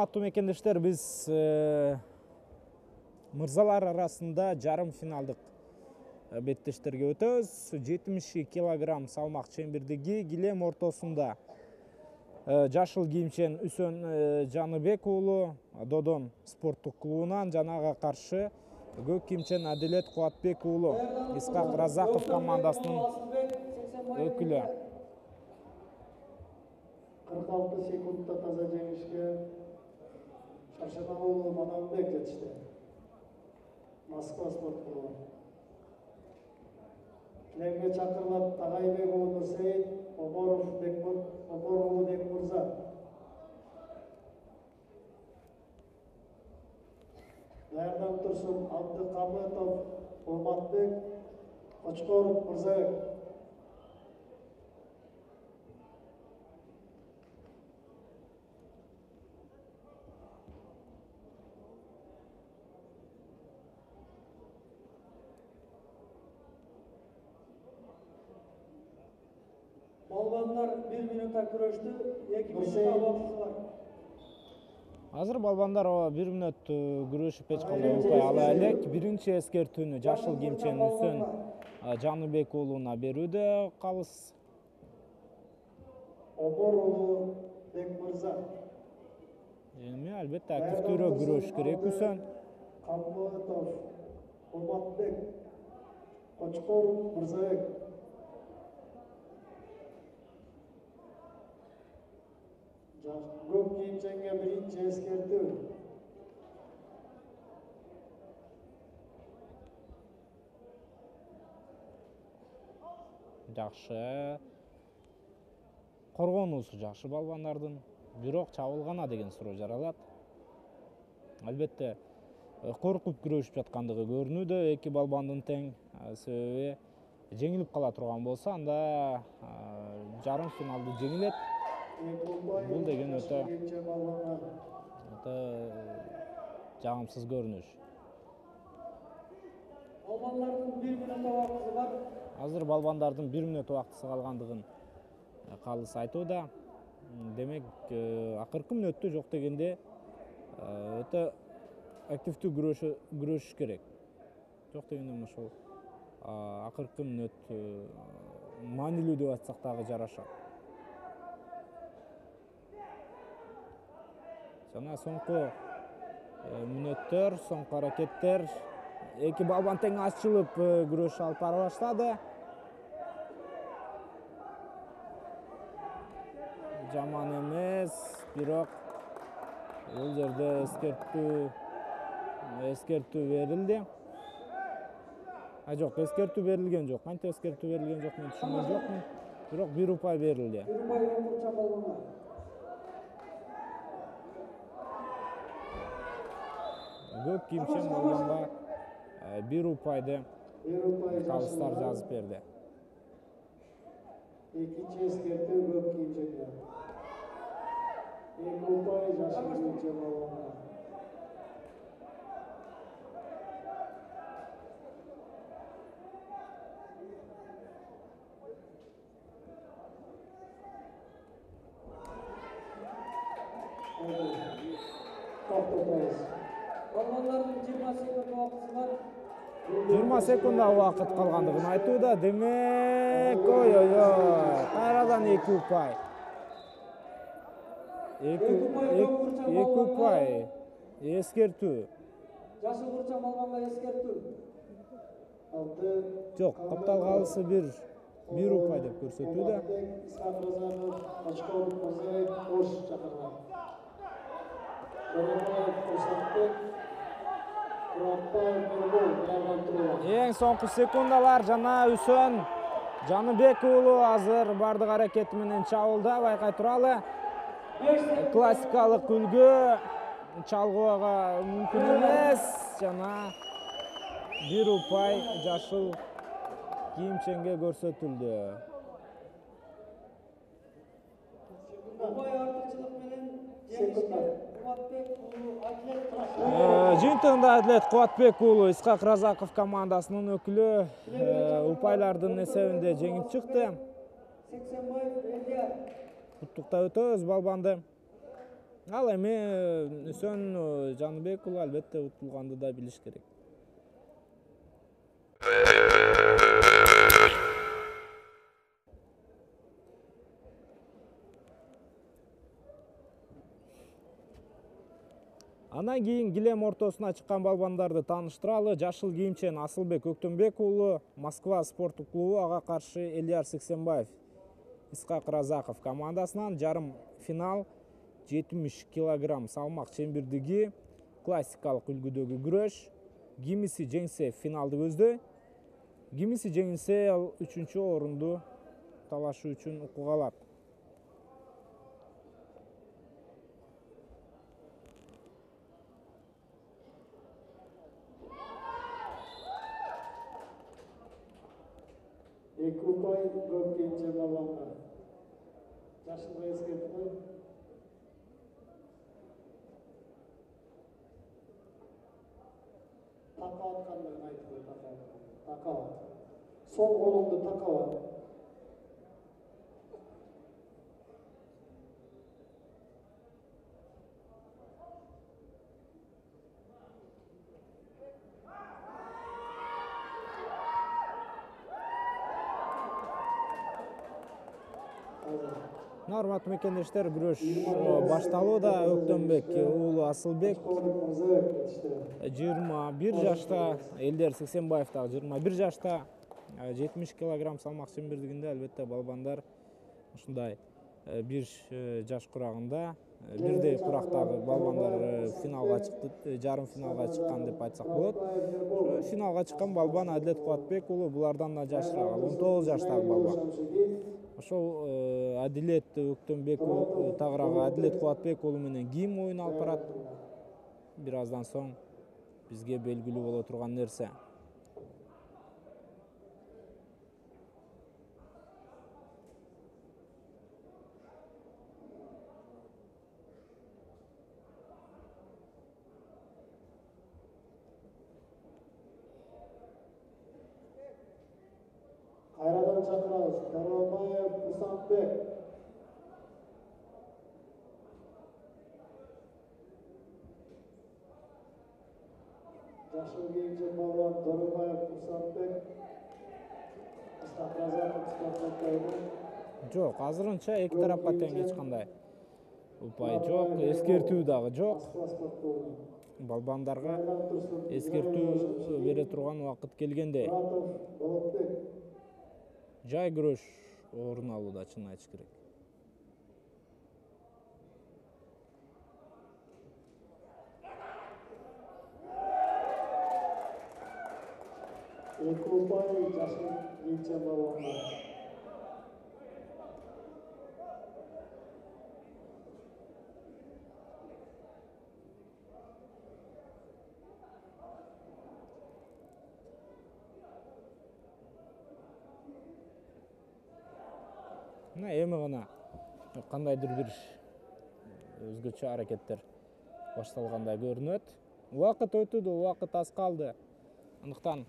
Урматтуу мекендештер, биз мырзалар арасында жарым финалдык беттештерге өтөбүз. 72 килограмм салмак чембирдеги килем ортосунда жашыл кийимчен Үсөн Жаныбек уулу Додон спорттук клубунан, жанага каршы көк кийимчен Адилет Кубатбек уулу Исхак Разаков командасынын өкүлү. 46 секундта таза жеңишке Шаршана уулу Манамбек жетишти. Москва спорт клубу. Килемге чакырылат Тагайбек уулу Нурсейит, Оборов уулу Бекмырза. Даярданып турсун Абдыкамытов Оматбек, Кочкоров Мырзабек. Балбандар 1 минутта күрөштү, 2 минутта убакыты бар. Азыр балбандар 1 мүнөт күрөшүп эч кандай упай ала элек. Биринчи эскертүүнү жашыл кийимчен Үсөн Жаныбек уулуна берүүдө калыс. Обор уулу Бекмырза. Эми албетте активдүүрөөк күрөш керек Үсөн. Камбатов Оматбек, Кочкоров Мырзабек. Көк кийимченге биринчи эскертүү. Жакшы. Коргонуусу жакшы балбандардын, бирок чабылгана деген суроо жаралат. Албетте коркуп күрөшүп жаткандыгы көрүнүүдө, эки балбандын тең, себеби жеңилип кала турган болсо, анда жарым финалды жеңилет. Бул деген өтө жагымсыз көрүнүш. Балбандардын 1 минут убактысы бар. Азыр балбандардын 1 мүнөт убактысы калгандыгын калыс айтууда. Демек, акыркы мүнөттө жок дегенде өтө активдүү күрөшүш керек. Жок дегенде ошол акыркы мүнөт маанилүү деп айтсак дагы жарашат. Жана соңку мүнөттөр, соңку аракеттер, эки балбан тең ачылып күрөш алып бара баштады. Жаман эмес, бирок бул жерде эскертүү берилди. Жок, эскертүү берилген жок. Кантип эскертүү берилген жок, мен түшүнгөн жокмун. Бирок 1 упай берилди. 1 упай оңгурча балбанга. Көк кийимчен балбанга 1 упайды калыстар жазып берди. Экинчи эскертүү көк кийимченге. 2 упай жашыл кийимчен балбанга. Балбандардын 20 секунд убактысы бар. 20 секунда убакыт калгандыгын айтууда. Демек, ой-ой-ой, кайрадан 2 упай. 2 упай. Эскертүү. Жашыл курча балбанга эскертүү. Жок, каптал калысы 1 упай деп көрсөтүүдө. Исхак Разаков, Кочкоров Мырзабек кош чакырган. Эң соңку секундалар жана Үсөн Жаныбек уулу азыр бардык аракети менен чабылды. Байкай туралы. Классикалык үлгү чалгыбага мүмкүн эмес. Жана 1 упай жашыл кийимченге көрсөтүлдү. Упай артыкчылык менен жеңишке Жыйынтыгында Адилет Кубатбек уулу Исхак Разаков командасынын өкүлү упайлардын эсебинде жеңип чыкты. Куттуктап өтөбүз балбанды. Ал эми Үсөн Жаныбек уулу албетте утулганды да билиш керек. Андан кийин килем ортосуна чыккан балбандарды тааныштыралы. Жашыл кийимчен Асылбек Өктөнбек уулу Москва спорттук клубу, ага каршы Элияр Сексенбаев, Исхак Разаков командасынан. Жарым финал 70 килограмм салмак чембирдиги классикалык үлгүдөгү күрөш. Кимиси жеңсе финалды көздөй. Кимиси жеңилсе ал 3-чү орунду талашы үчүн укуга алат. Эки упай көк кийимче балбанга. Жашылга эскертип кой. Такап аткандыгын айтып кой, такап. Сол колуңду такап ат. Урматтуу мекендештер, күрөш башталууда. Өктөнбек уулу Асылбек 21 жашта, Элдер Сексенбаев да 21 жашта. 70 килограмм салмак чембирдигинде албетте балбандар ушундай бир жаш курагында, бирдей курактагы балбандар финалга чыкты, жарым финалга чыккан деп айтсак болот. Финалга чыккан балбан Адилет Кубатбек уулу, булардан да жашыраак, 19 жаштагы балбан. Ошол Адилет Өктөнбек тагыраагы Адилет Кубатбек уулу менен ким оюн алып барат? Бир аздан соң бизге белгилүү боло турган нерсе. Кайрадан чакырабыз. Карабаев Усанбек. Жашыл кийимче балбан Доробаев Усанбек. Исхак Разаков спорттойду. Жок, азырынча эки тарапка тең эч кандай упай жок, эскертүү дагы жок. Балбандарга эскертүү бере турган убакыт келгендей. Жай күрөш орун алууда, чын айтыш керек. Эки упай жашыл кийимче балбанга. Эми гана кандайдыр бир өзгөчө аракеттер башталгандай көрүнөт. Убакыт өтүүдө, убакыт аз калды. Андыктан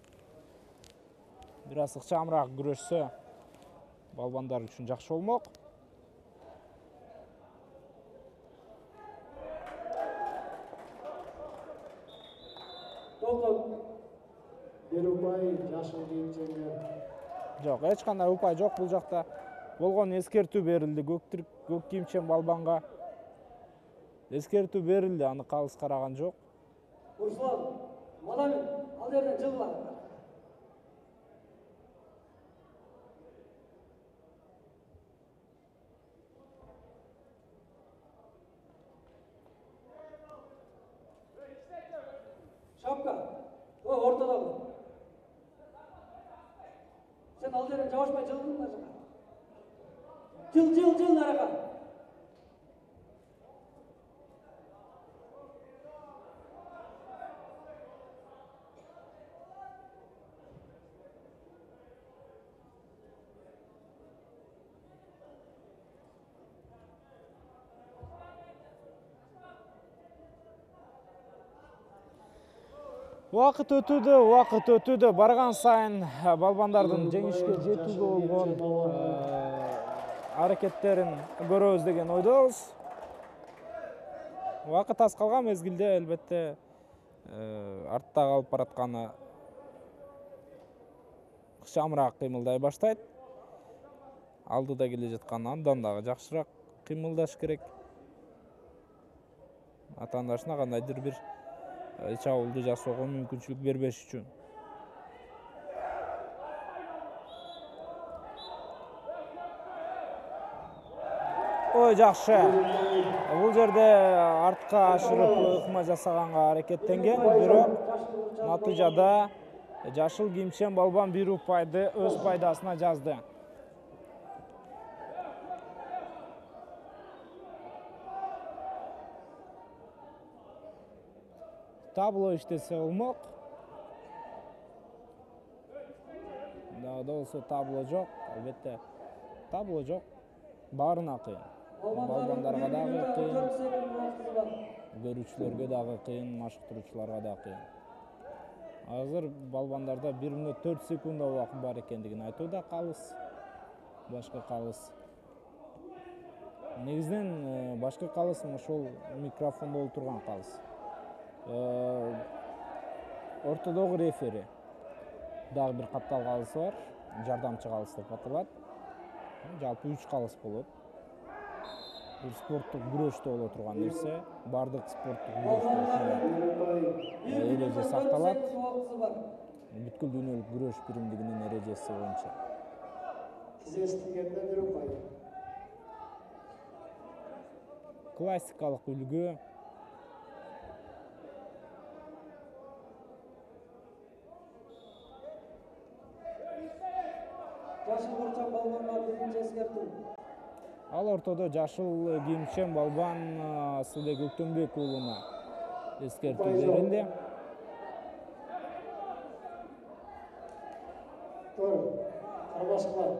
бир аз ыкчамыраак күрөшсө балбандар үчүн жакшы болмок. Токот. Бир упай жашыл кийимчеге. Жок, эч кандай упай жок бул жакта. Болгон эскертүү берилди көк кийимчен балбанга. Эскертүү берилди, аны калыс караган жок. Руслан, мадамин, ал жерден жылгыла. Шапка, ортодо. Sen al жерден жабышпай жылдың мына жака. Жыл нарага. Убакыт өтүүдө барган сайын балбандардын жеңишке жетүүгө болгон аракеттерин көрөбүз деген ойдобуз. Убакыт аз калган мезгилде албетте артта калып баратканы ыкчамыраак кыймылдай баштайт. Алдыда келе жаткан андан дагы жакшыраак кыймылдаш керек. Атаандашына кандайдыр бир чабуулду жасоого мүмкүнчүлүк бербеш үчүн. Ой, жакшы. Бул жерде артка ашырып ыкма жасаганга аракеттенген, бирок натыйжада жашыл кийимчен балбан 1 упайды өз пайдасына жазды. Табло иштесе болмок. Дагы да болсо табло жок, албетте табло жок. Баарына кыйын. Балбандарга дагы кыйын, көрүүчүлөргө дагы кыйын, машыктыруучуларга да кыйын. Азыр балбандарда 1 мүнөт 4 секунда убакыт бар экендигин айтууда Калыс. Башкы Калыс. Негизинен башкы Калыс ошол микрофондо отурган Калыс. Ортодогу рефери. Дагы бир каттал Калыс бар. Жардамчы Калыс деп аталат. Жалпы 3 Калыс болот. Бул спорттук күрөштө боло турган нерсе. Бардык спорттук күрөштө эреже сакталат. Бүткүл дүйнөлүк күрөш биримдигинин эрежеси боюнча. Тизестигенде 1 упай. Классикалык үлгү. Жашыл бурчак балбанга биринчи эскертүү. Ал ортодо жашыл кийимчен балбан Асылбек Өктөмбек уулуна эскертүү берилди. Тур, карбашкылар.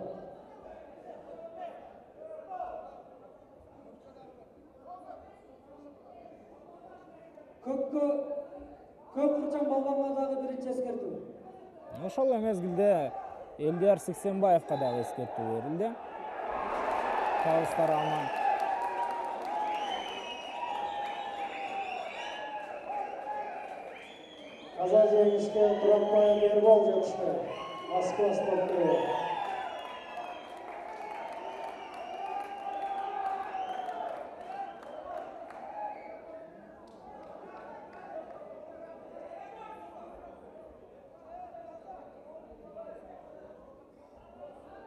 Көк бурчак балбанга дагы биринчи эскертүү. Ошол мезгилде Элдияр Сексенбаевка дагы эскертүү берилди. Калыс тарабынан. Каза жеңишке Туракбаев Эрбол жетишти. Москва спорт клубу.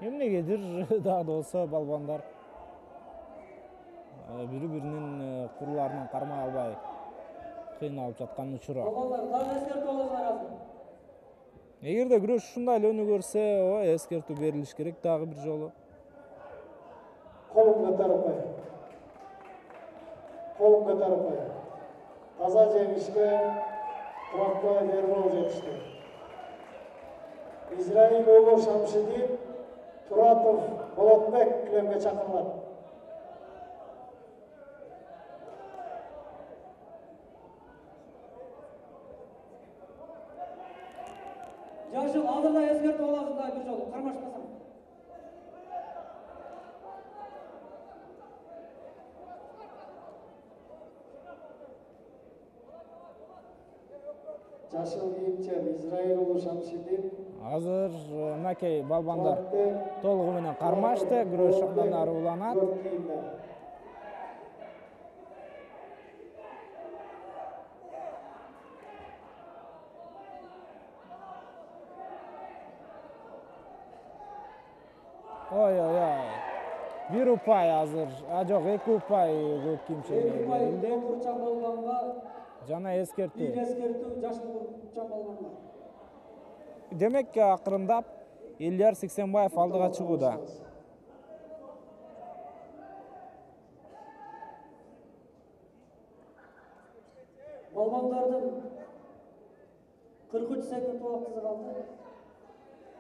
Эмнегедир дагы да болсо балбандар бири-биринин курларынан кармай албай кыйналып жаткан учуру. Балдар дагы эскертүү аласыңар азыр. Эгерде күрөш ушундай эле өнүгө берсе, эскертүү берилиш керек дагы бир жолу. Колун көтөрүп кой. Колун көтөрүп кой. Таза жеңишке Туракбаев Эрбол жетишти. Израиль уулу Шамшидин Туратов Болотбек килемге чакырылат. Жашыл азырда эскертүү аласың да бир жолу, кармашпасаң. Жашыл кийимчен Израиль уулу Шамшидин Азыр мынакей балбандар толугу менен кармашты, күрөш андан ары уланат. Ой. 1 упай азыр. Жок, 2 упай көк кийимченге берилди. Бурчак балбанга Жана эскертүү. бир эскертүү жашыл бурчак балбанга. Демек акырындап Элдияр Сексенбаев алдыга чыгууда. Балбандардын 43 секунд убактысы калды.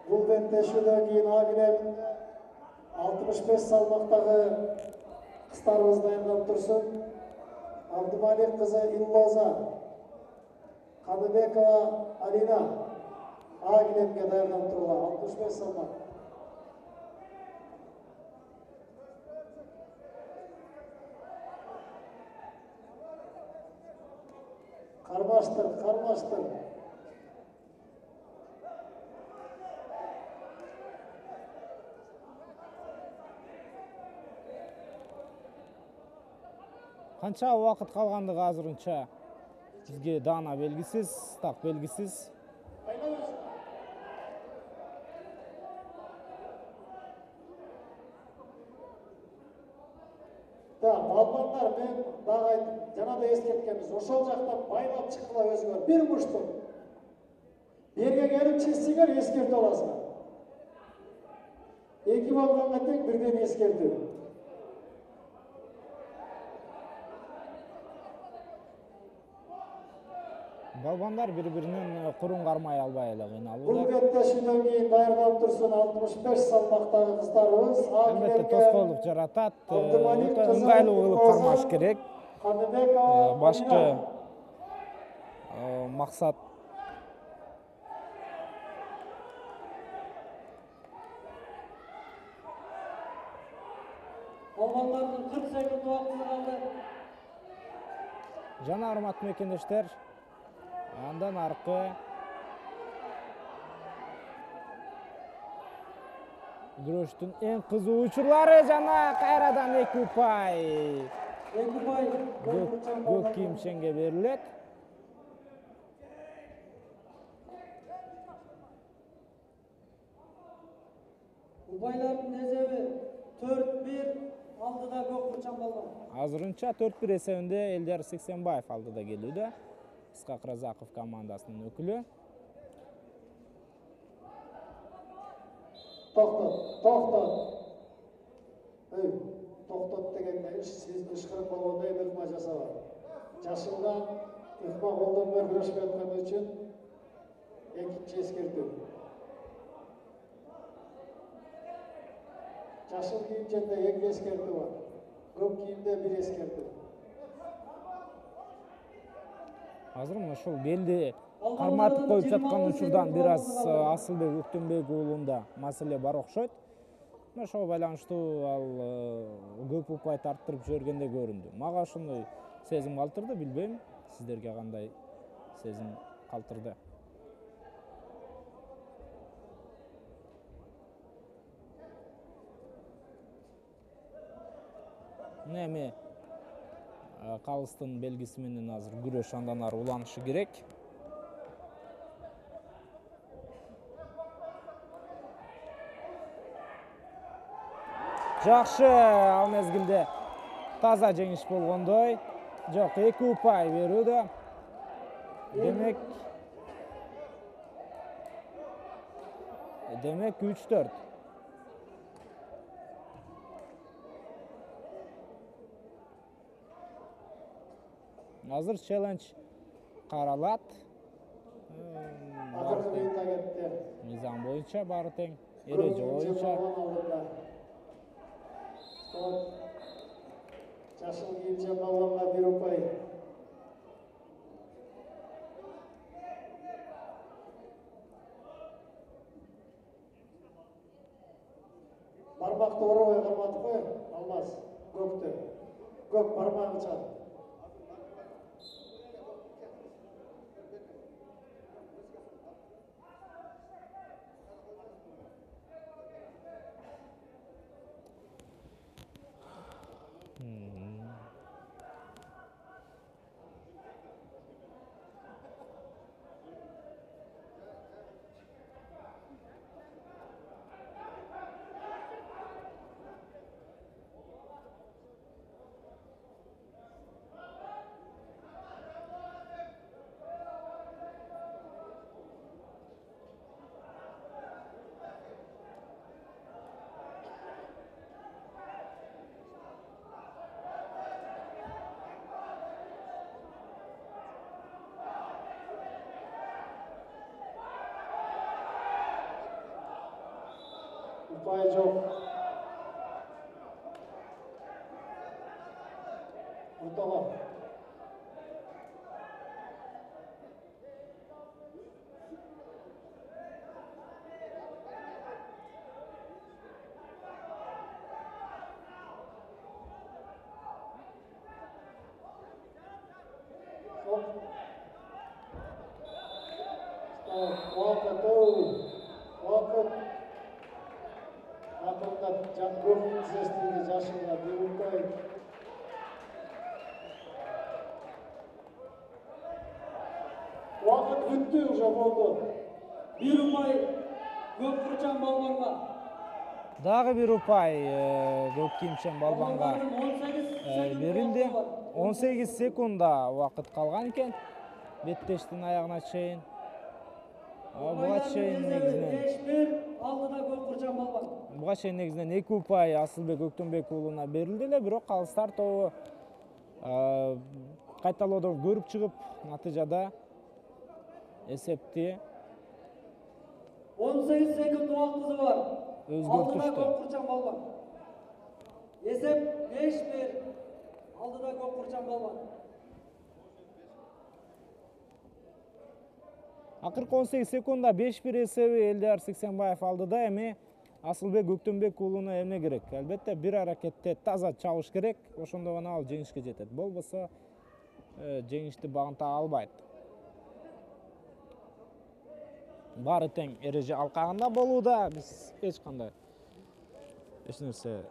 Бул беттешүүдөн кийин Агилем 65 салмактагы кыздарыбыз даярдап турсун. Абдымалик кызы Иллоза, Каныбекова Алина Агилемге даярдап тургула 65 салмак. Кармаштыр. Канча убакыт калгандыгы азырынча бизге даана белгисиз, так белгисиз. Балбандар мен дагы айтып, жана да эскерткенбиз. Ошол жактан байлап чыккыла өзүңөр. Бир муштук. Берге келип чечсеңер эскертип аласыңар. Эки балбанга тең бирден эскертүү. Балбандар бири-биринен курун кармай албай эле кыйналууда. Бул беттешүүдөн кийин даярданып турсун 65 салмактагы кыздарыбыз. Албетте тоскоолдук жаратат. Өтө ыңгайлуу кылып кармаш керек. Башкы максат Балбандардын 40 секунд убакыты калды. жана урматтуу мекендештер, андан аркы күрөштүн эң кызуу учурлары жана кайрадан 2 упай. Көк кийим ченге берилет. Упайлардын эсеби 4-1 алдыда көк бурчан болгон. Азырынча 4-1 эсебинде Элдер Сексенбаев алдыда келүүдө. Исхак Разаков командасынын өкүлү. Токтот. Токтот дегенде сиз ышкырык болгондой ыкма жасабак. Жашылдан ыкма колдонбой күрөшүп аткан үчүн экинчи эскертүү. Жашыл кийимченде 2 эскертүү бар. Көк кийимде 1 эскертүү. Азыр мына ушул белди карматып коюп жаткан учурдан бир аз Асылбек Өктөнбек уулунда маселе бар окшойт. Ошого байланыштуу ал көп упай тарттырып жибергендей көрүндү. Мага ошондой сезим калтырды, билбейм. Сиздерге кандай сезим калтырды? Эми калыстын белгиси менен азыр күрөш андан ары уланышы керек. Жакшы, ал мезгилде таза жеңиш болгондой. Жок, 2 упай берүүдө. Демек 3-4. Азыр челлендж каралат. Мыйзам боюнча баары тең, эреже боюнча. Жашыл кийимчен балбанга 1 упай. Бармакты оробой карматып кой, Алмаз, көктө. Көк бармагы чап. Упай жок. Ортого. Жолдың тізестегі Жашылға Берупай. Уақыт бүтті уже болды. Берупай Көпқұрчан балбанға. Дагы бир упай көк кийимчен балбанга берилди. 18 секунда убакыт калган экен. Беттештин аягына чейин. Буга чейин негизинен 5-1 алдыда Көпқұрчан балбан. буга чейин негизинен 2 упай Асылбек Өктөнбек уулуна берилди эле, бирок калыстар тобу кайталоодон көрүп чыгып, натыйжада эсепти 18 секунд убактысы бар. Алдыда өзгөртүштү. Көпқұрчан балбан. Есеп 5-1 алдыда Көпқұрчан балбан. Акыркы 18 секундда 5-1 эсеби Элдияр Сексенбаев алдыда. Эми Асылбек Өктөнбек уулуна эмне керек? Албетте бир аракетте таза чабыш керек, ошондо гана ал жеңишке жетет. Болбосо жеңишти багынта албайт. Баары тең эреже алкагында болууда. Биз эч нерсе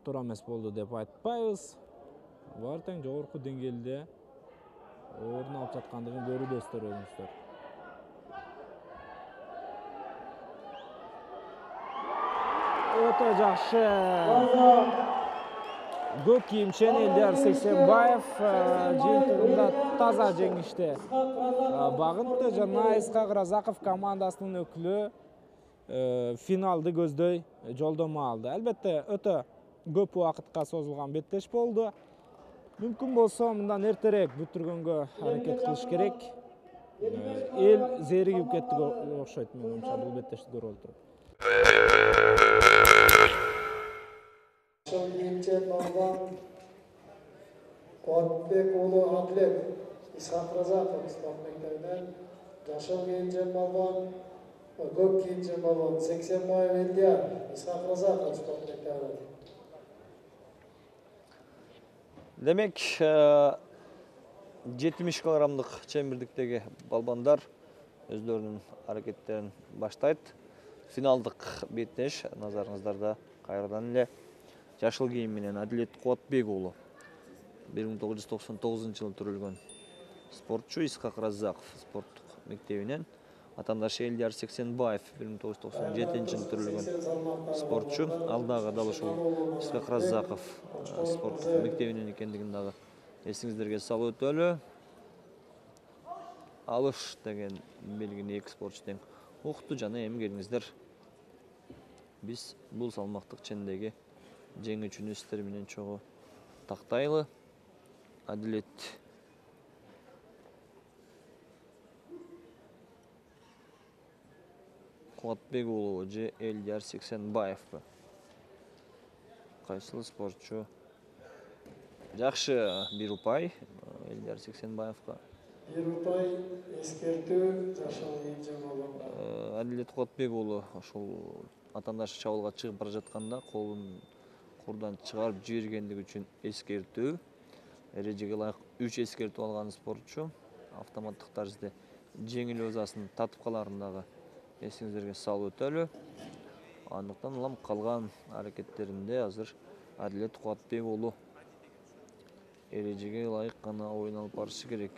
туура эмес болду деп айтпайбыз. Баары тең жогорку деңгээлде орун алып жаткандыгын көрүүдөсүздөр өзүңүздөр. Өтө жакшы. Көк кийимчен Элдияр Сексенбаев жыйынтыгында таза жеңишти багынты. Жана Исхак Разаков командасынын өкүлү финалды көздөй жолдомо алды. Албетте өтө көп убакытка созулган беттеш болду. Мүмкүн болсо мындан эртерээк бүтүргөнгө аракет кылыш керек. Эл зеригип кетти окшойт менин оюмча бул беттешти көрүп отуруп. Жашыл кийимчен балбан Куатбек уулу Адлет Исхак Разаков спорт мектебинен, жашыл кийимчен балбан көк кийимчен балбан Сексенбаев Элдияр Исхак Разаков спорт мектебинен. Демек, 70 килограммдык чембирдиктеги балбандар өздөрүнүн аракеттерин баштайт. Финалдык беттеш назарыңыздарда кайрадан эле жашыл кийим менен Адилет Куатбек уулу 1999-жылы төрөлгөн спортчу, Исхак Разаков спорттук мектебинен, атаандашы Элдияр Сексенбаев 1997-жылы төрөлгөн спортчу, ал дагы дал ушул Исхак Разаков спорттук мектебинен экендигин дагы эсиңиздерге салып өтөлү. Алыш деген белгини эки спортчу тең укту жана эми келиңиздер биз бул салмактык чендеги жеңүүчүнү сиздер менен чогуу тактайлы. Адилет Куатбек уулу же Элдияр Сексенбаевпы? Кайсыл спортчу? Жакшы, бир упай Элдияр Сексенбаевка. Бир упай эскертүү жашыл кийимчен балбанга. Адилет Куатбек уулу ошол атаандашы чабуулга чыгып бара жатканда колун курдан чыгарып жибергендиги үчүн эскертүү. Эрежеге ылайык 3 эскертүү алган спортчу. Автоматтык тарзде жеңил ызасын татып каларын дагы эсиңиздерге салып өтөлү. Андыктан улам калган аракеттеринде азыр Адилет Куатбек уулу эрежеге ылайык гана оюн алып барышы керек.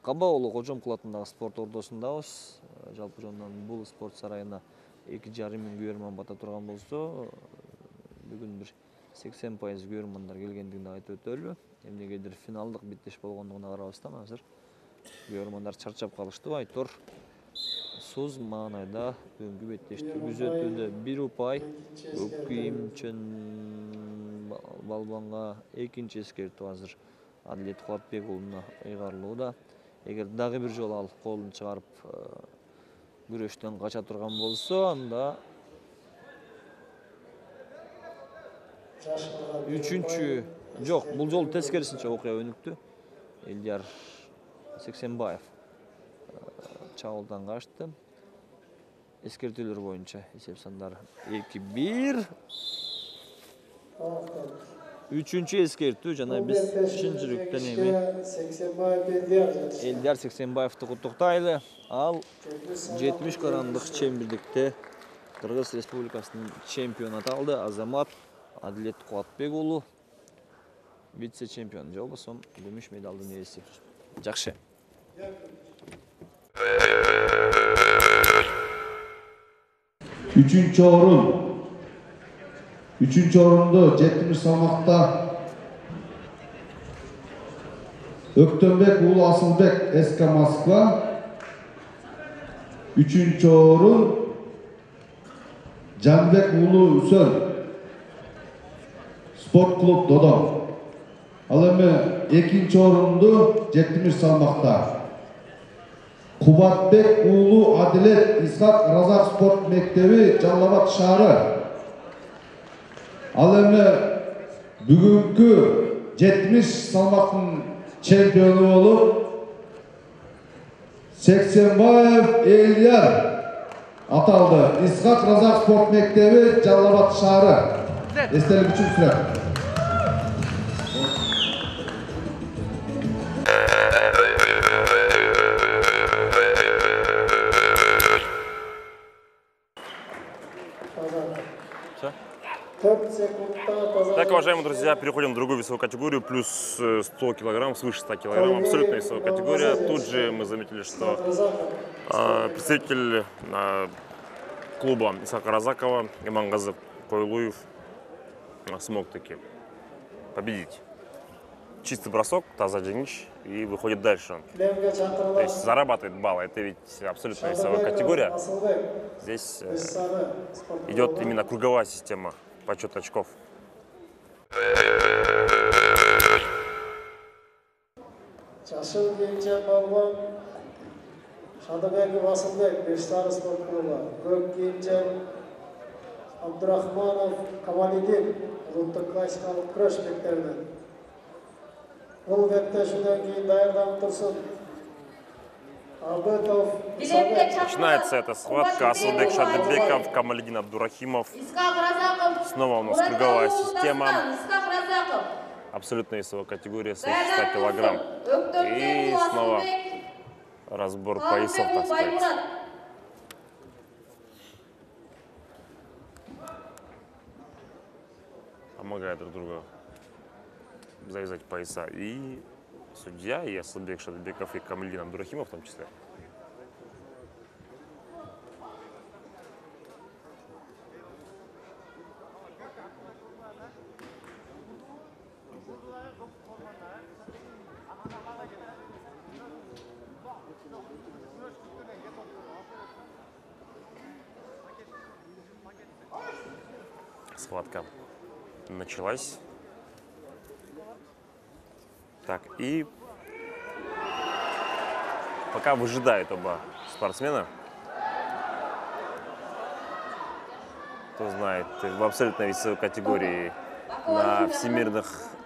Каба уулу Кожомкул атындагы спорт ордосундабыз. Жалпы жонунан бул спорт сарайына 2,5 миң көрөрман бата турган болсо, бүгүн бир 80% көрөрмандар келгендигин айтып өтөлү. Эмнегедир финалдык беттеш болгондугуна карабастан азыр көрөрмандар чарчап калышты. Айтор Суз маанайда бүгүнкү беттешти күзөтүүдө бир упай көк кийимчен балбанга экинчи эскертүү азыр Адилет Куатбек уулуна ыйгарылууда. Эгер дагы бир жолу ал колун чыгарып күрөштөн кача турган болсо, анда үчүнчү жок, бул жолу тескерисинче окуя өнүктү. Элдияр Сексенбаев чабуулдан качты. Эскертүүлөр боюнча эсеп сандары 2-1. Үчүнчү эскертүү жана биз чын жүрөктөн эми Элдияр Сексенбаевди куттуктайлы. Ал 70 килограммдык чембирдикте Кыргыз Республикасынын чемпиону аталды. Азамат Адилет Кубатбек уулу вице-чемпион, же болбосо күмүш медалдын ээси. Жакшы. Üçüncü orunda 70 salmakta Öktönbek Ulu Asılbek SK Moskva. Üçüncü orun Canbek Ulu Üsön Sport Klub Dodon. Alemi ikinci orundu 70 salmakta Kubatbek Ulu Adilet İshak Razak Sport Mektebi Callabat Şahrı. Alemi bugünkü 70 salmaktın çempiyonu olup Seksenbayev Elyar ataldı. İshak Razak Sport Mektebi Callabat Şahrı. Estelik için süre. Так, уважаемые друзья, переходим в другую весовую категорию, плюс 100 килограмм, свыше 100 килограмм, абсолютно весовая категория. Тут же мы заметили, что представитель клуба Исака Разакова, Имангазы Койлуев, смог таки победить. Чистый бросок, таза Денич, и выходит дальше. То есть зарабатывает баллы. Это ведь абсолютно весовая категория. Здесь идет именно круговая система подсчета очков. Жашыл кенже балбан Шадыбеков Асылбек Бештары спорт клубы, көк кенже Абдурахманов Камалидин улуттук классикалык күрөш мектебинен. Бул беттешүүдөн кийин даярданып турсун. Абытов Начинается эта схватка. Асылбек Шадыбеков, Камалидин Абдурахимов. Снова у нас круговая система. Абсолютно весовая категория, 100 килограмм. И снова разбор поясов, так сказать. Помогают друг другу завязать пояса. И судья, и Асылбек Шадыбеков, и Камалидин Абдурахимов в том числе. Схватка началась. Так, и пока выжидают оба спортсмена, кто знает, в абсолютно весовой категории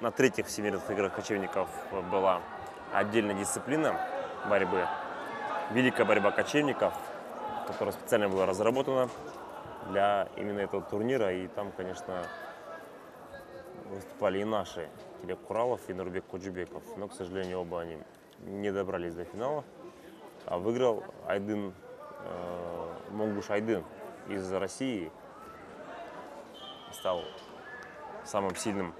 на третьих всемирных играх кочевников была отдельная дисциплина борьбы. Великая борьба кочевников, которая специально была разработана для именно этого турнира. И там, конечно, выступали и наши. Кирек Куралов и Нурбек Куджибеков. Но, к сожалению, оба они не добрались до финала. А выиграл Айдын, Монгуш Айдын из России. Стал самым сильным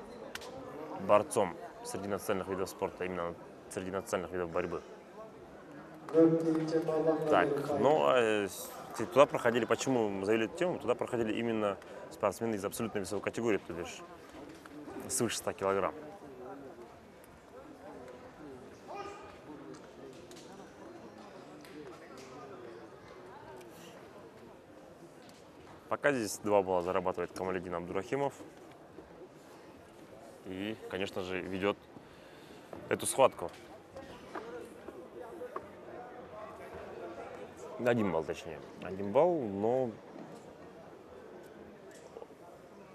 борцом среди национальных видов спорта, именно среди национальных видов борьбы. Так, ну, туда проходили, почему мы завели эту тему, туда проходили именно спортсмены из абсолютно весовой категории, то бишь свыше 100 килограмм. Пока здесь 2 балла зарабатывает Камалидин Абдурахимов. И, конечно же, ведет эту схватку. 1 балл, точнее. 1 балл, но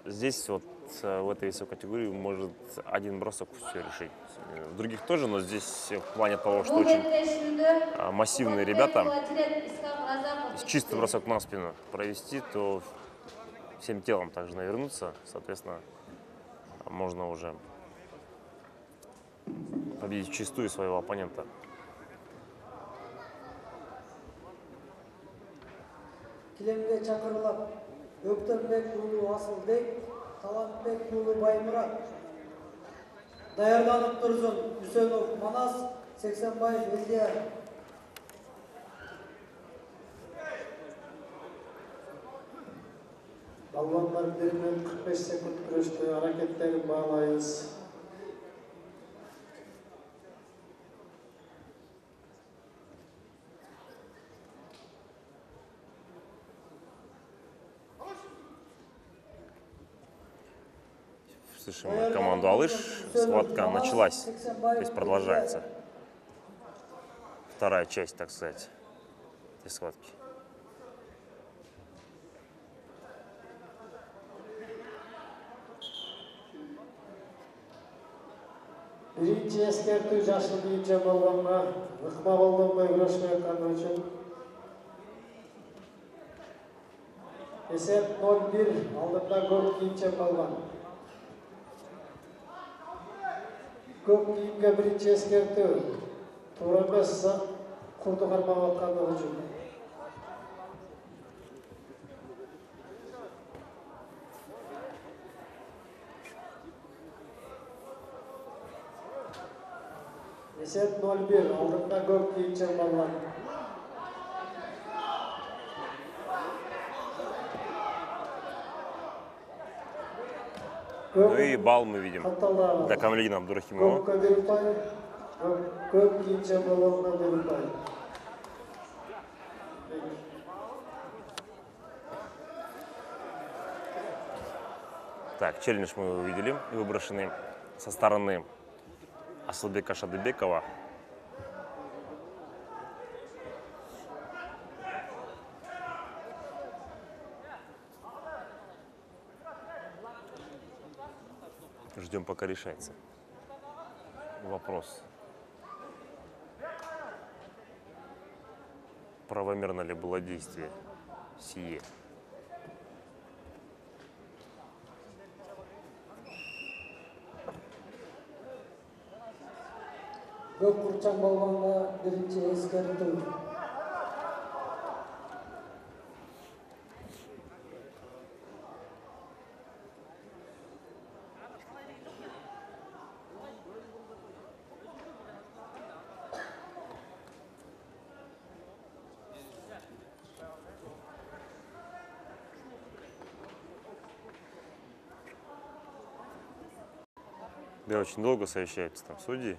здесь вот в этой весовой категории может 1 бросок все решить. В других тоже, но здесь в плане того, что очень массивные ребята, чистый бросок на спину провести, то всем телом также навернуться, соответственно, можно уже победить вчистую своего оппонента. Килемге чакырылат Өктөрбек уулу Асылбек, Талантбек уулу Баймурат. Даярданып турсун Үсөнов Манас, Сексенбаев Элдияр. Балбандар 1 минут 45 секунд күрөштө аракеттерин баалайбыз. Слышим команду «Алыш». Схватка началась, то есть продолжается. Вторая часть, так сказать, этой схватки. Биринчи эскертүү жашы кийимче болгонго ыкма колдонбой күрөшүп атканы үчүн. Эсеп 0-1, алдында көк кийимче болгон. Көк кийимге биринчи эскертүү. Туура эмес, курду кармап аткандыгы үчүн. Эсеп 0-1, алдында көк кийимче болгон. Ну и балл мы видим для Камаледина Абдурахимова. Көк кийимче болгонго берилбай. Так, челлендж мы увидели, выброшенный со стороны Асылбека Шадыбекова. Ждем, пока решается вопрос. Правомерно ли было действие сие? Көк курчаң болгонго биринчи эскертүү. Да, очень долго совещаются там судьи.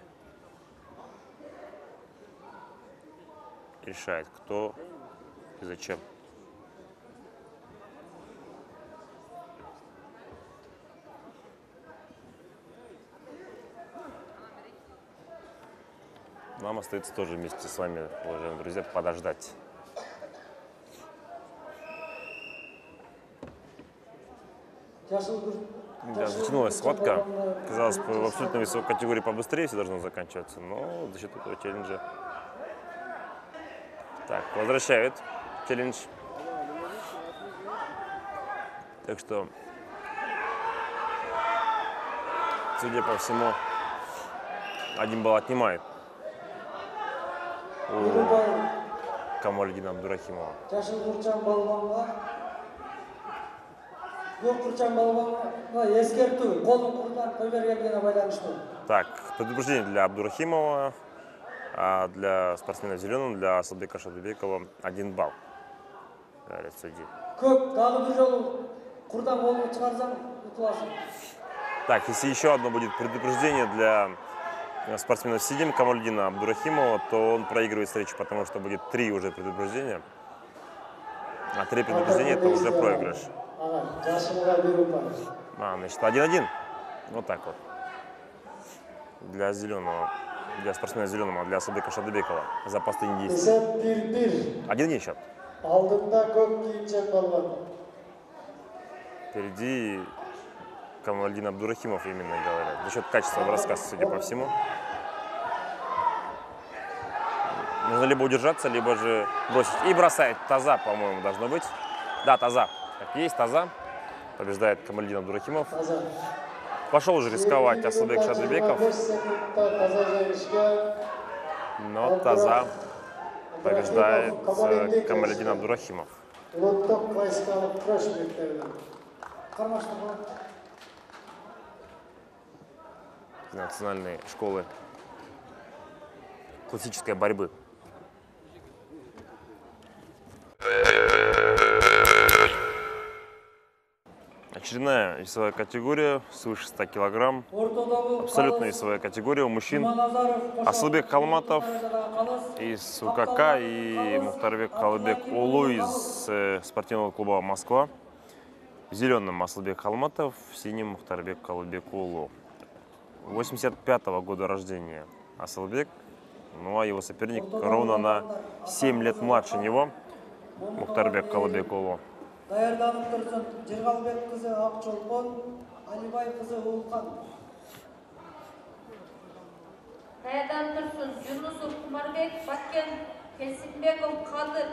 Решает, кто и зачем. Нам остается тоже вместе с вами, уважаемые друзья, подождать. Да, затянулась схватка. Казалось бы, в абсолютно высокой категории побыстрее все должно заканчиваться, но за счет этого челленджа. Так, возвращают челлендж. Так что, судя по всему, 1 балл отнимает у Камаледина Абдурахимова. Так, предупреждение для Абдурахимова, а для спортсмена в зеленом, для Асылбека Шадыбекова 1 балл. Говорят судьи. Так, если еще одно будет предупреждение для спортсмена в синем Камаледина Абдурахимова, то он проигрывает встречу, потому что будет 3 уже предупреждения. А 3 предупреждения это уже проигрыш. Значит, 1-1. Вот так вот. Для зеленого, для спортсмена зеленого, для Асылбека Шадыбекова за последние действия. 1-1 счет. Впереди Камаледин Абдурахимов, именно говорят. За счет качества броска, судя по всему. Нужно либо удержаться, либо же бросить. И бросает таза, по-моему, должно быть. Да, таза. Так есть, таза. Побеждает Камаледин Абдурахимов. Пошел уже рисковать Асылбек Шадыбеков. Но таза побеждает Камаледин Абдурахимов. улуттук классикалык күрөш мектебинен. Кармаштырма. Национальной школы классической борьбы. Очередная весовая категория свыше 100 килограмм. Абсолютно весовая категория у мужчин. Асылбек Калматов из УКК и Мухтарбек Калыбек Улу из спортивного клуба «Москва». В зеленом Асылбек Калматов, в синем Мухтарбек Калыбек Улу. 85-го года рождения Асылбек, ну а его соперник ровно на 7 лет младше него, Мухтарбек Калыбек Улу. Даярданып турсун Жыргалбек кызы Акчолпон, Алибай кызы Улкан. Даярданып турсун Жунусов Кумарбек, Баткен Келсинбеков Кадыр.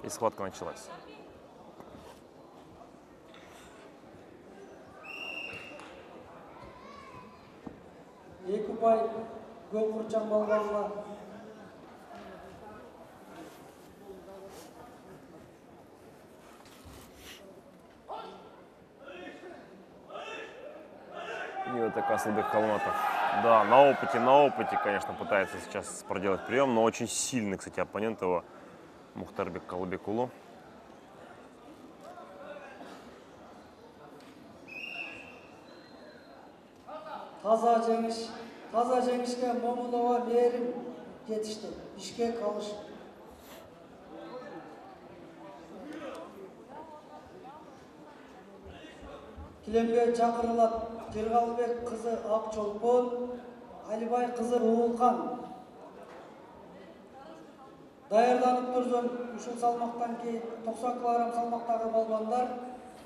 И схватка началась. Екубай Гөкурчан балбанга. И вот так Асылбек Калматов. Да, на опыте, конечно, пытается сейчас проделать прием, но очень сильный, кстати, оппонент его, Мухтарбек Калыбек Улу. Таза жеңишке Момунова Мээрим жетишти. Бишкек алыш. Килемге чакырылат Жыргалбек кызы Акчолпон, Алибай кызы Уулкан. Даярданып турсун ушул салмактан кийин 90 кг салмактагы балбандар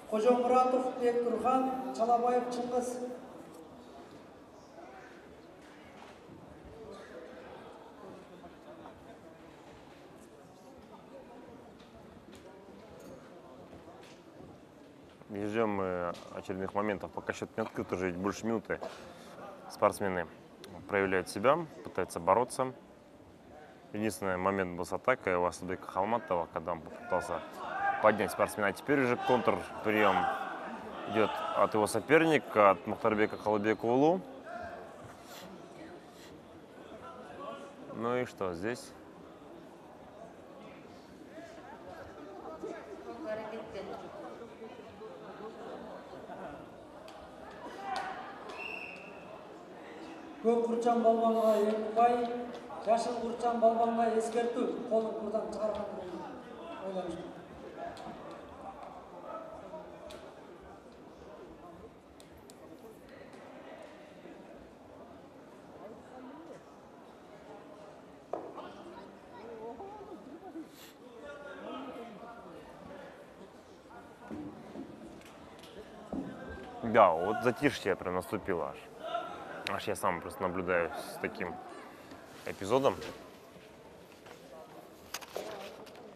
Кожомуратов Бектурхан, Чалабаев Чыңгыз. Не ждем мы очередных моментов, пока счет не открыт, уже больше минуты. Спортсмены проявляют себя, пытаются бороться. Единственный момент был с атакой у Асылбека Калматова, когда он попытался поднять спортсмена. А теперь уже контрприем идет от его соперника, от Мухтарбека Калыбека Улу. Ну и что здесь? Көк Курчан балбанга Екубай, Жашыл Курчан балбанга эскертүү. Колун курдан чыгарган ойлонушту. Да, вот затишье прям наступило аж. Аж я сам просто наблюдаю с таким эпизодом.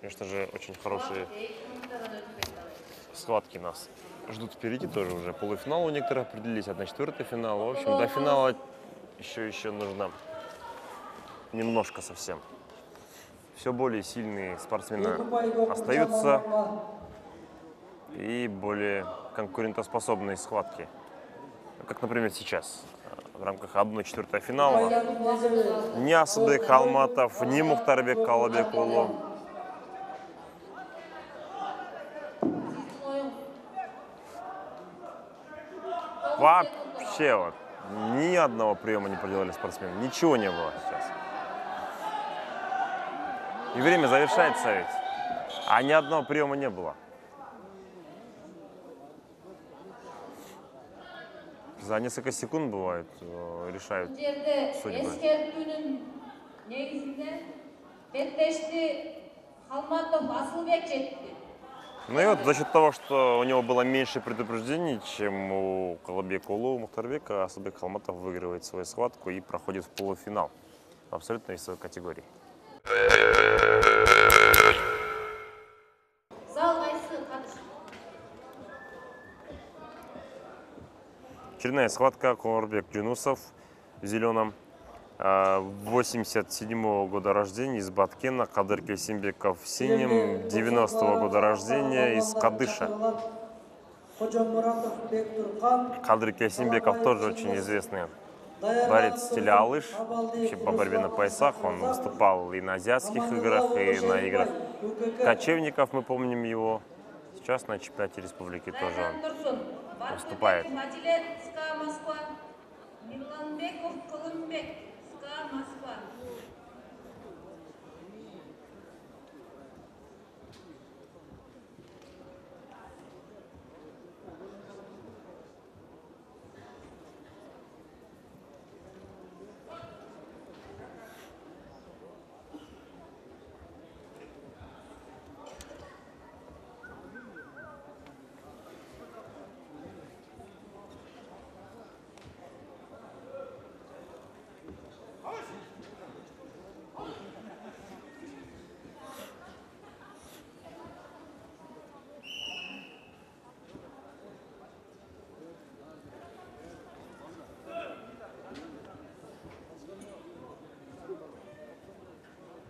Конечно же, очень хорошие схватки нас ждут впереди тоже уже. Полуфинал у некоторых определились, 1/4 финал. В общем, до финала еще нужно немножко совсем. Все более сильные спортсмены остаются и более конкурентоспособные схватки. Как, например, сейчас. В рамках 1/4 финала ни Асылбек Калматов, ни Мухтарбек Калыбек Улу вообще вот ни одного приема не проделали спортсмены. Ничего не было сейчас. И время завершается ведь. А ни одного приема не было. За несколько секунд бывает решают судьбы. Ну и вот за счет того, что у него было меньше предупреждений, чем у Калыбека Улу, Мухтарбека, Асылбек Калматов выигрывает свою схватку и проходит в полуфинал в абсолютно весовой категории. Очередная схватка Кумарбек Джунусов. в зеленом. 87-го года рождения из Баткена. Кадыр Кельсимбеков в синем. 90-го года рождения из Кадыша. Кадыр Кельсимбеков тоже очень известный борец в стиле алыш. Вообще по борьбе на поясах. Он выступал и на азиатских играх, и на играх кочевников, мы помним его. Сейчас на чемпионате республики тоже он выступает.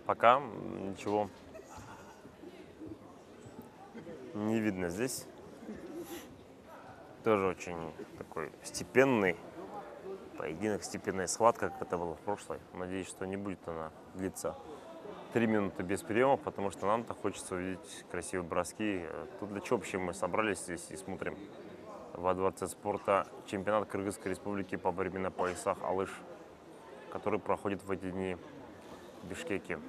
Пока ничего не видно здесь. Тоже очень такой степенный поединок, степенная схватка, как это было в прошлой. Надеюсь, что не будет она длиться 3 минуты без приемов, потому что нам-то хочется увидеть красивые броски. Тут для чего вообще мы собрались здесь и смотрим во Дворце спорта чемпионат Кыргызской республики по борьбе на поясах алыш, который проходит в эти дни в Бишкеке.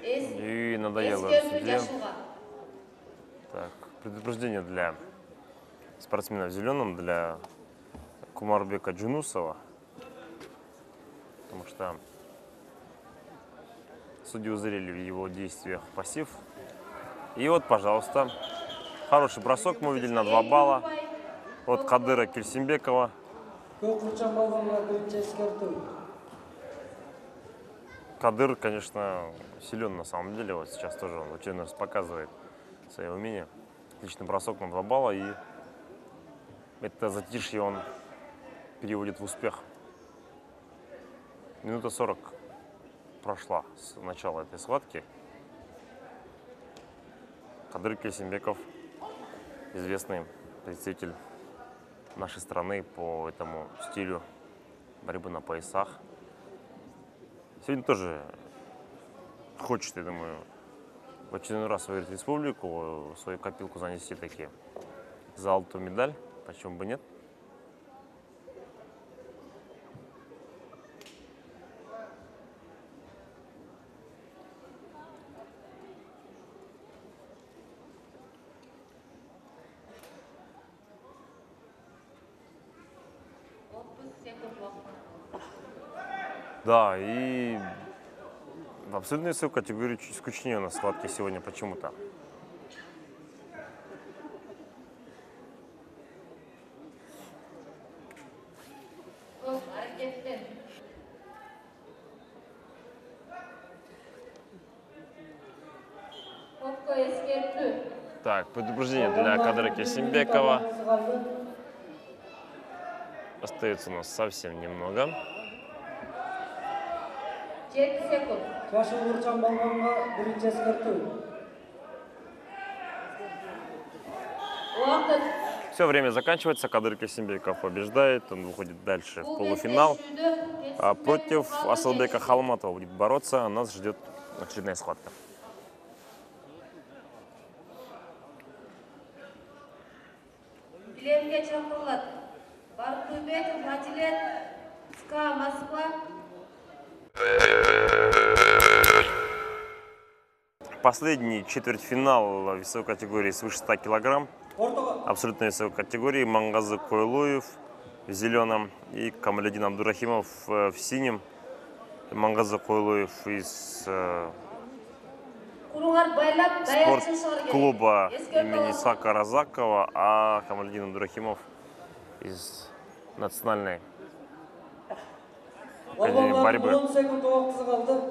И надоело судье. Так, предупреждение для спортсмена в зеленом, для Кумарбека Джунусова, потому что судьи узрели в его действиях пассив. И вот, пожалуйста, хороший бросок мы увидели на 2 балла от Кадыра Кельсимбекова. Кадыр, конечно, силен на самом деле. Вот сейчас тоже он в очередной раз показывает свои умения. Отличный бросок на 2 балла. И это затишье он переводит в успех. Минута 40 прошла с начала этой схватки. Кадыр Кельсимбеков, известный представитель нашей страны по этому стилю борьбы на поясах. Сегодня тоже хочет, я думаю, в очередной раз выиграть республику, свою копилку занести таки золотую медаль, почему бы нет. Да, и в абсолютной весовой категории чуть скучнее у нас схватки сегодня почему-то. Так, предупреждение для Кадыра Кельсимбекова. Остается у нас совсем немного. 7 секунд. Жашы Уурчан Балбонго биринчи эскертүү. Все, время заканчивается. Кадыр Кельсимбеков побеждает. Он выходит дальше в полуфинал. А против Асылбека Халматова будет бороться. Нас ждет очередная схватка. последний четвертьфинал весовой категории свыше 100 килограмм. Абсолютно весовой категории. Мангазы Койлуев в зеленом и Камаледин Абдурахимов в синем. Мангазы Койлуев из спортклуба имени Исхака Разакова, а Камаледин Абдурахимов из национальной академии борьбы. 10 секунд уақыты қалды.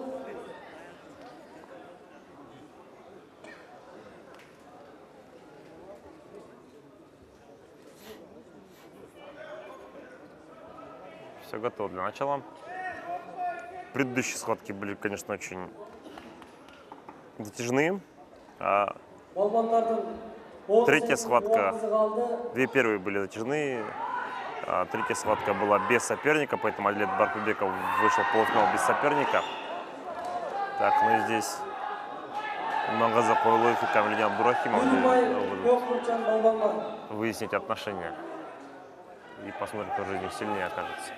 Все готово для начала. Предыдущие схватки были, конечно, очень затяжные. Третья схватка, две первые были затяжные, а третья схватка была без соперника, поэтому Адлет Баркубеков вышел в полуфинал без соперника. Так, ну и здесь Мангазы Койлуев и Камаледин Абдурахимов выяснить отношения и посмотрим, кто же из них сильнее окажется.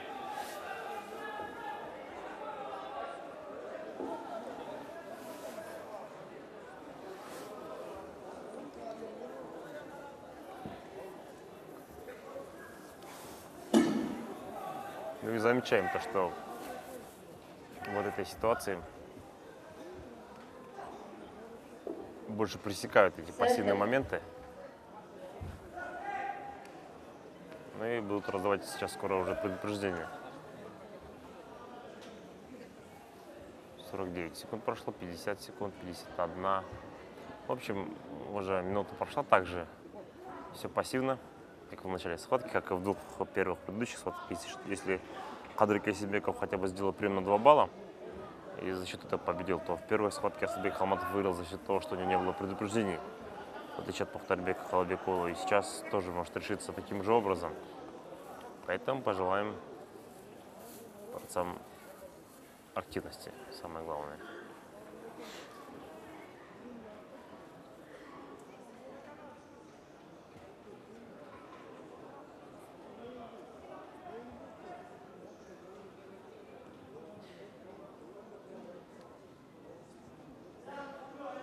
Ну и замечаем то, что вот этой ситуации больше пресекают эти пассивные моменты. Ну и будут раздавать сейчас скоро уже предупреждение. 49 секунд прошло, 50 секунд, 51. В общем, уже минута прошла, также все пассивно, как в начале схватки, как и в двух первых предыдущих схватках. Если Кадыр Кайсенбеков хотя бы сделал прием на 2 балла и за счет этого победил, то в первой схватке Асылбек Халматов выиграл за счет того, что у него не было предупреждений, в отличие от Мухтарбека Халабекова. И сейчас тоже может решиться таким же образом. Поэтому пожелаем борцам активности, самое главное.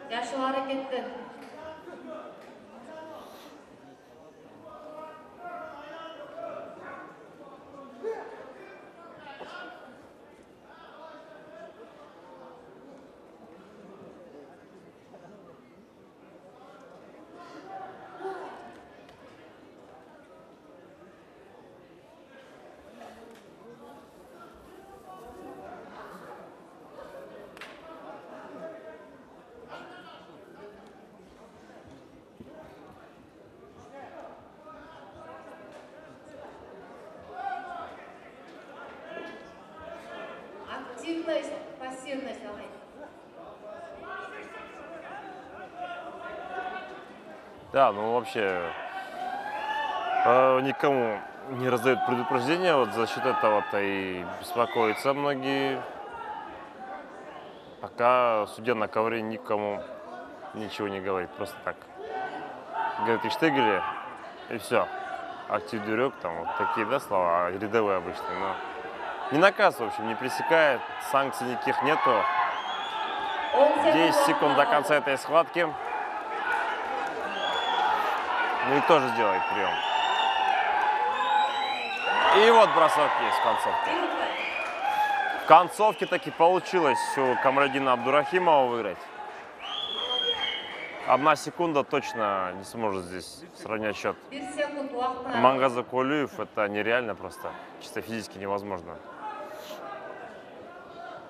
Yaşlı hareketten. Активность, пассивность, давай. Да, ну вообще никому не раздают предупреждения, вот за счет этого-то и беспокоятся многие. Пока судья на ковре никому ничего не говорит, просто так. Говорит, и штыгели, и все. Актив дюрек, там вот такие, да, слова, рядовые обычные, но не наказ, в общем, не пресекает, санкций никаких нету. 10 секунд до конца этой схватки. Ну и тоже сделает прием. И вот бросок есть в концовке. В концовке таки получилось у Камаледина Абдурахимова выиграть. 1 секунда точно не сможет здесь сравнять счет. Мангазы Койлуев — это нереально просто, чисто физически невозможно.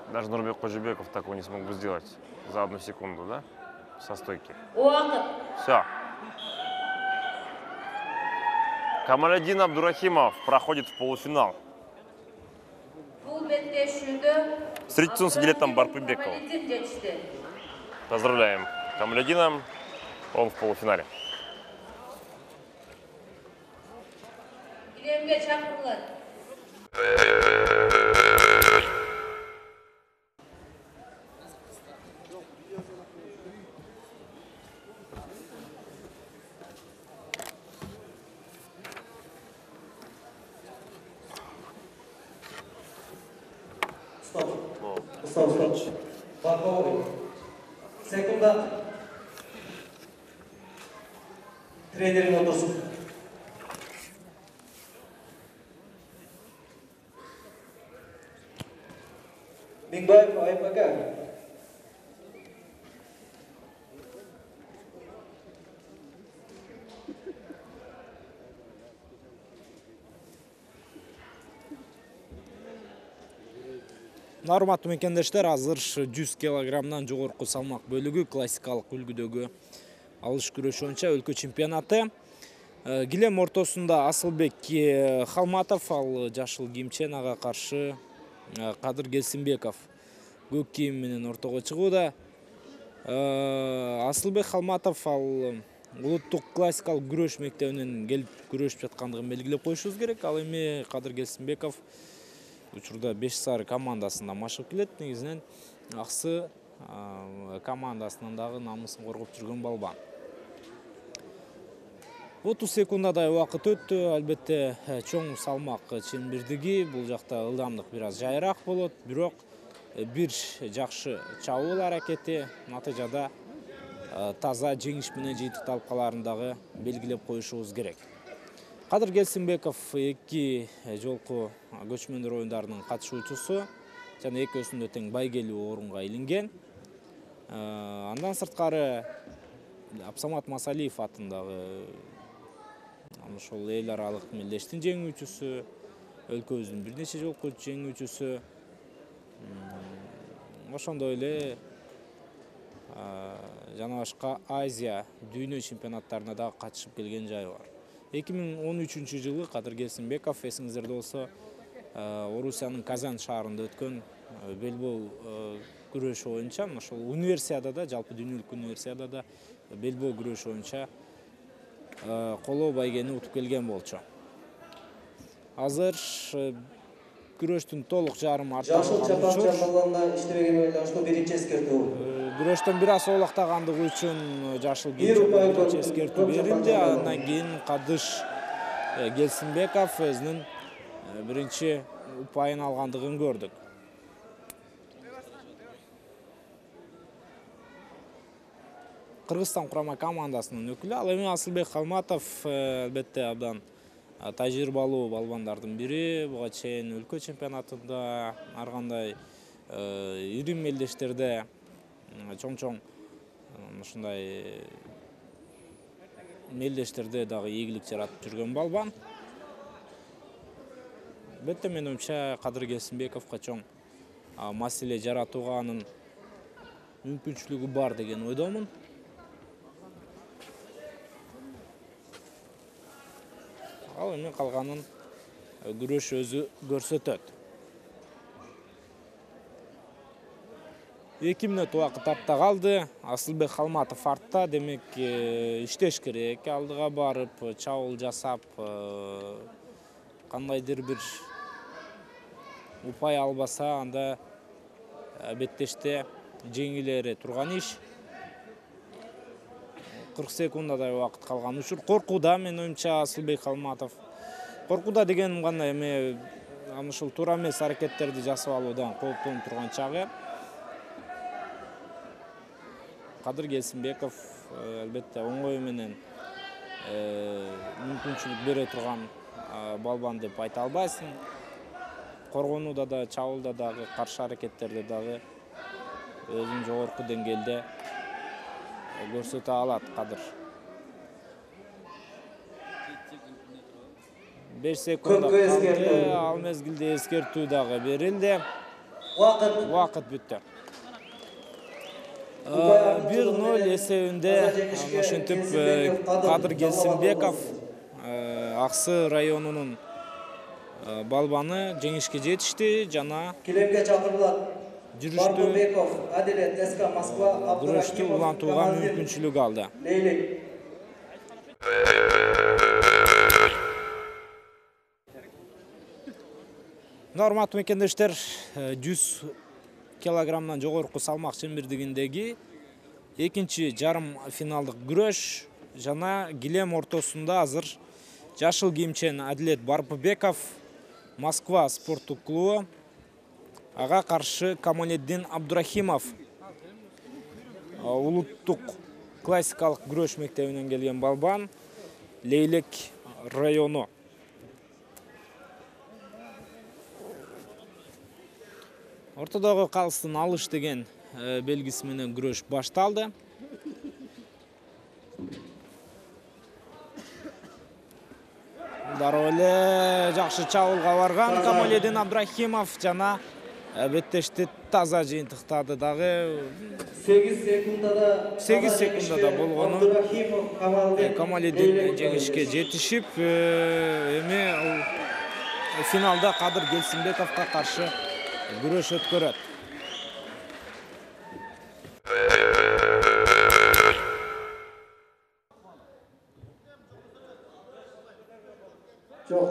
Даже Нурбек Кожибеков такого не смог бы сделать за 1 секунду, да? Со стойки. Все. Камаледин Абдурахимов проходит в полуфинал. Встретится с Адлетом Баркубековым. Поздравляем Камаледина, он в полуфинале. Стоп. Барковый. Секунда. Тренерин отырсын. Миңбаев Айбака. Урматтуу мекендештер, азыр 100 килограммдан жогорку салмак бөлүгү классикалык үлгүдөгү алыш күрөшү боюнча өлкө чемпионаты. Килем ортосунда Асылбек Халматов, ал жашыл кийимчен, ага каршы Кадыр Келсинбеков көк кийим менен ортого чыгууда. Асылбек Халматов ал улуттук классикалык күрөш мектебинен келип күрөшүп жаткандыгын белгилеп коюшубуз керек. Ал эми Кадыр Келсинбеков учурда 5 сары командасында машыгып келет. Негизинен Аксы командасынын дагы намысын коргоп жүргөн балбан. 30 секундадай убакыт өттү. Албетте чоң салмак чембирдиги, бул жакта ылдамдык бир аз жайыраак болот, бирок бир жакшы чабуул аракети натыйжада таза жеңиш менен жыйынтыкталып каларын дагы белгилеп коюшубуз керек. Кадыр Келсинбеков 2 жолку көчмөндөр оюндарынын катышуучусу жана экөөсүндө тең байгелүү орунга илинген. Андан сырткары Абсамат Масалиев атындагы ошол эл аралык мелдештин жеңүүчүсү, өлкөбүздүн бир нече жолку жеңүүчүсү. Ошондой эле жана башка Азия дүйнө чемпионаттарына да катышып келген жайы бар. 2013 жылы Кадыр Келсинбеков, эсиңиздерде болсо, Орусиянын Казан шаарында өткөн белбоо күрөшү боюнча, ошол универсиадада, жалпы дүйнөлүк универсиадада белбоо күрөшү боюнча коло байгени утуп келген болчу. Азыр күрөштүн толук жарымы Жашыл чапанча балбанына иштебеген байланыштуу биринчи эскертүү. Күрөштөн бир аз олактагандыгы үчүн жашыл кийимче эскертүү берилди. Андан кийин Кадыш Келсинбеков өзүнүн биринчи упайын алгандыгын көрдүк. Кыргызстан курама командасынын өкүлү, ал эми Асылбек Халматов, албетте абдан тажрыйбалуу балбандардын бири. Буга чейин өлкө чемпионатында, ар кандай ири мелдештерде чоң-чоң ушундай мелдештерде дагы ийгилик жаратып жүргөн балбан. Албетте менин оюмча Кадыр Келсинбековго чоң маселе жаратууга анын мүмкүнчүлүгү бар деген ойдомун. Ал эми калганын күрөш өзү көрсөтөт. 2 мүнөт убакыт артта калды. Асылбек Халматов артта, демек иштеш керек. Алдыга барып, чабуул жасап, кандайдыр бир упай албаса, анда беттеште жеңилери турган иш. 40 секундадай убакыт калган учур. Коркууда, менин оюмча, Асылбек Халматов. Коркууда дегеним кандай, эми ушул туура эмес аракеттерди жасап алуудан кооптонуп турган чагы. Кадыр Келсинбеков албетте оңой менен мүмкүнчүлүк бере турган балбан деп айта албайсың. Коргонууда да, чабуулда дагы, каршы аракеттерде дагы өзүн жогорку деңгээлде көрсөтө алат Кадыр. 5 секунда калды, ал мезгилде эскертүү дагы берилди. Убакыт бүттү. 1-0 эсебинде ошентип Кадыр Келсинбеков Аксы районунун балбаны жеңишке жетишти жана Килемге чакырылат. жүрүштү улантууга мүмкүнчүлүк алды. Урматтуу мекендештер, 100 килограммдан жогорку салмак чембирдигиндеги экинчи жарым финалдык күрөш жана килем ортосунда азыр жашыл кийимчен Адилет Барпыбеков, Москва спорттук клубу, ага каршы Камалетдин Абдурахимов, улуттук классикалык күрөш мектебинен келген балбан. Лейлек району. Ортодогу калыстын алыш деген белгиси менен күрөш башталды. Дароле жакшы чабуулга барган Камаледин Абдрахимов жана беттешти таза жыйынтыктады дагы. 8 секундада болгону Камаледин жеңишке жетишип, эми финалда Кадыр Келсинбековго каршы күрөш өткөрөт. Жоқ.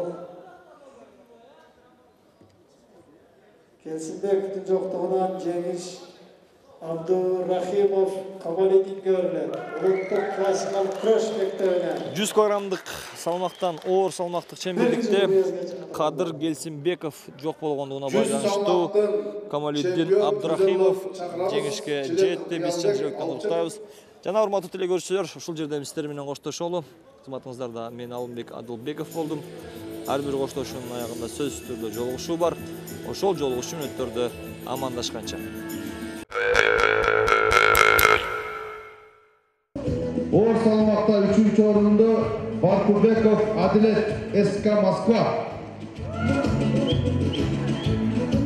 Келсинбековдун жоктугунан жеңиш Абдурахимов Камалединге өрүлөт. Улуттук классикалык күрөш мектебине 100 килограммдык салмактан оор салмактык чембирликте Кадыр Келсинбеков жок болгондугуна байланыштуу Камаледин Абдурахимов жеңишке жетти. Биз чын жүрөктөн куттуктайбыз. Жана урматтуу телекөрүүчүлөр, ушул жерде сиздер менен коштошолу. Кызматыңыздарда мен Алымбек Адылбеков болдум. Ар бир коштошуунун аягында сөзсүз түрдө жолугушуу бар. Ошол жолугушуу мүнөттөрдө амандашканча. Оор салмакта 3-чү орунду Баркубеков Адилет СК Москва.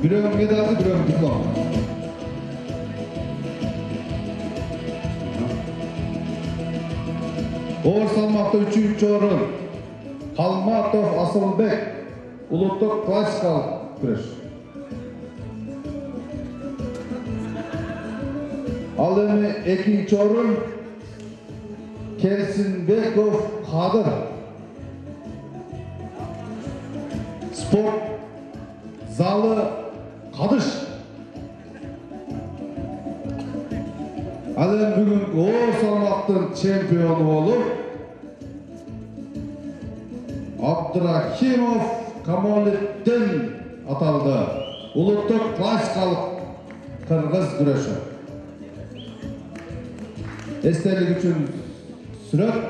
Бирөө медалды, бирөө диплом. Оор салмакта 3-чү орун Калматов Асылбек, улуттук классикалык күрөш. Ал эми 2-чү орун Келсинбеков Кадыр. Спорт залы Кадыш. Ал эми бүгүнкү оор салмактын чемпиону болуп Абдрахимов Камаледин аталды. Улуттук классикалык кыргыз күрөшү. Эстелик үчүн сүрөт